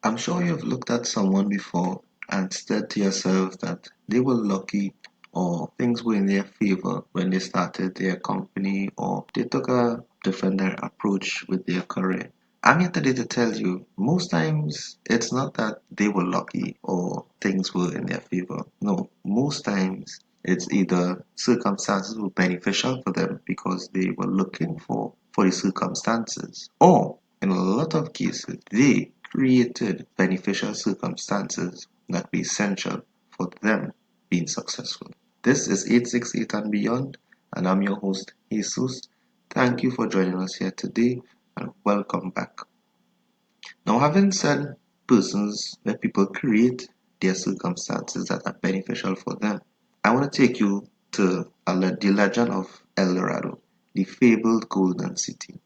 I'm sure you've looked at someone before and said to yourself that they were lucky or things were in their favor when they started their company or they took a different approach with their career. I'm here today to tell you most times it's not that they were lucky or things were in their favor. No, most times it's either circumstances were beneficial for them because they were looking for the circumstances, or in a lot of cases, they created beneficial circumstances that were essential for them being successful. This is 868 and Beyond, and I'm your host, Jesus. Thank you for joining us here today, and welcome back. Now, having said persons where people create their circumstances that are beneficial for them, I want to take you to the legend of El Dorado, the fabled golden city.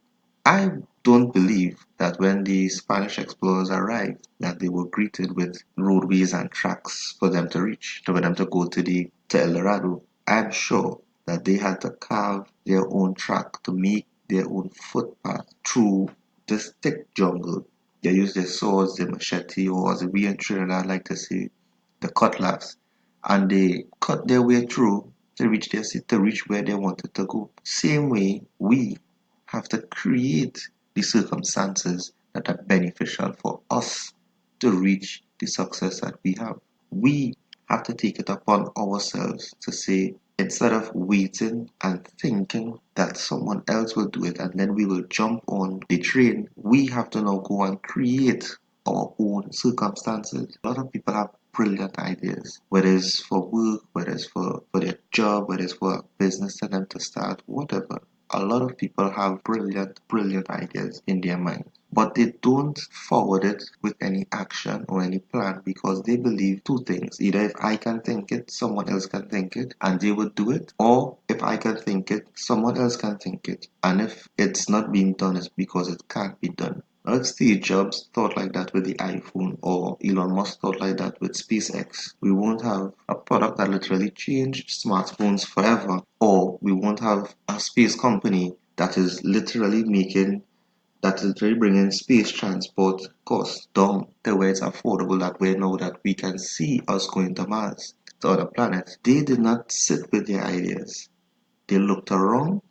I don't believe that when the Spanish explorers arrived that they were greeted with roadways and tracks for them to reach, for them to go to El Dorado. I'm sure that they had to carve their own track to make their own footpath through this thick jungle. They used their swords, their machete, or as we in Trinidad like to say, the cutlass, and they cut their way through to reach their city, to reach where they wanted to go. Same way we have to create the circumstances that are beneficial for us to reach the success that we have. We have to take it upon ourselves to say, instead of waiting and thinking that someone else will do it and then we will jump on the train, we have to now go and create our own circumstances. A lot of people have brilliant ideas, whether it's for work, whether it's for their job, whether it's for a business for them to start, whatever. A lot of people have brilliant ideas in their mind, but they don't forward it with any action or any plan because they believe two things. Either if I can think it, someone else can think it and they would do it, or if I can think it, someone else can think it. And if it's not being done, it's because it can't be done. If Steve Jobs thought like that with the iPhone, or Elon Musk thought like that with SpaceX, we won't have a product that literally changed smartphones forever, or we won't have a space company that is literally bringing space transport costs down to where it's affordable, that way now that we can see us going to Mars, to other planets. They did not sit with their ideas. They looked around,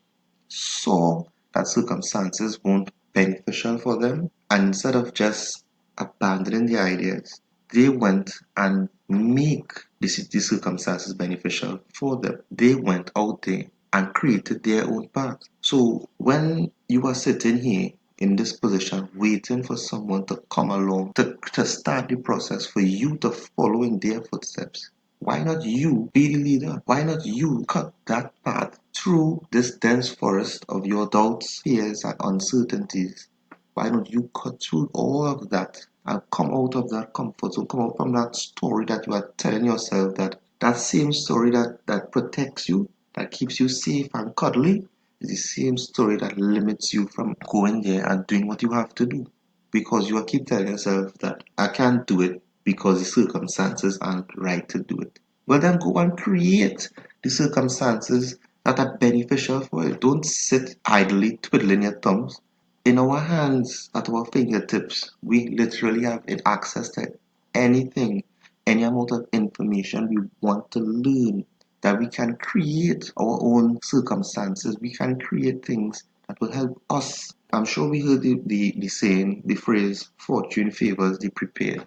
saw that circumstances weren't beneficial for them, and instead of just abandoning the ideas, they went and make the circumstances beneficial for them. They went out there and created their own path. So when you are sitting here in this position waiting for someone to come along to start the process for you to follow in their footsteps, why not you be the leader? Why not you cut that path through this dense forest of your doubts, fears, and uncertainties? Why don't you cut through all of that and come out of that comfort zone, come out from that story that you are telling yourself, that same story that protects you, that keeps you safe and cuddly, is the same story that limits you from going there and doing what you have to do. Because you keep telling yourself that I can't do it because the circumstances aren't right to do it. Well, then go and create the circumstances that are beneficial for you. Don't sit idly twiddling your thumbs. In our hands, at our fingertips, we literally have access to anything, any amount of information we want to learn, that we can create our own circumstances. We can create things that will help us. I'm sure we heard the saying, the phrase, fortune favors the prepared,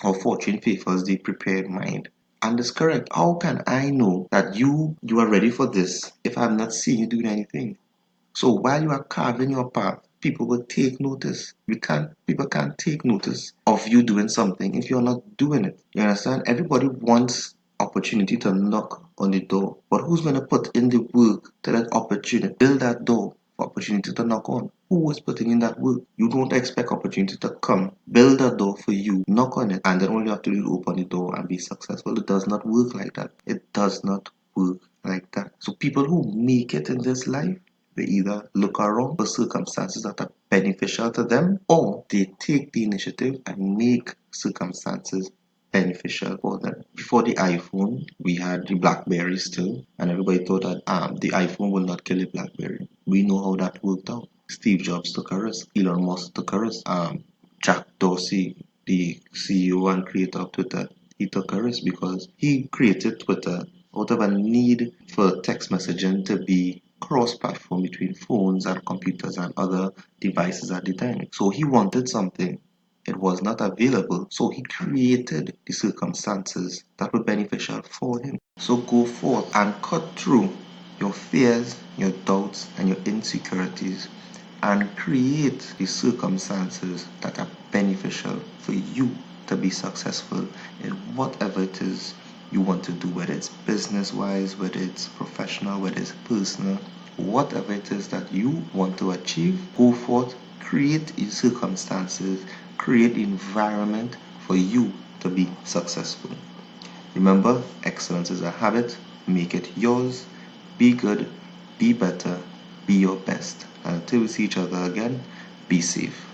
or fortune favors the prepared mind. And it's correct. How can I know that you are ready for this if I'm not seeing you doing anything? So while you are carving your path, people will take notice. People can't take notice of you doing something if you're not doing it. You understand? Everybody wants opportunity to knock on the door. But who's going to put in the work to that opportunity? Build that door for opportunity to knock on. Who is putting in that work? You don't expect opportunity to come. Build a door for you, knock on it, and then all you have to do is open the door and be successful. It does not work like that. It does not work like that. So people who make it in this life, they either look around for circumstances that are beneficial to them, or they take the initiative and make circumstances beneficial for them. Before the iPhone, we had the BlackBerry still, and everybody thought that the iPhone will not kill the BlackBerry. We know how that worked out. Steve Jobs took a risk. Elon Musk took a risk. Jack Dorsey the CEO and creator of Twitter, he took a risk because he created Twitter out of a need for text messaging to be cross-platform between phones and computers and other devices at the time. So he wanted something. It was not available, so he created the circumstances that were beneficial for him. So go forth and cut through your fears, your doubts, and your insecurities and create the circumstances that are beneficial for you to be successful in whatever it is you want to do, whether it's business wise, whether it's professional, whether it's personal, whatever it is that you want to achieve. Go forth, create the circumstances, create the environment for you to be successful. Remember, excellence is a habit. Make it yours. Be good, be better, be your best. And until we see each other again, be safe.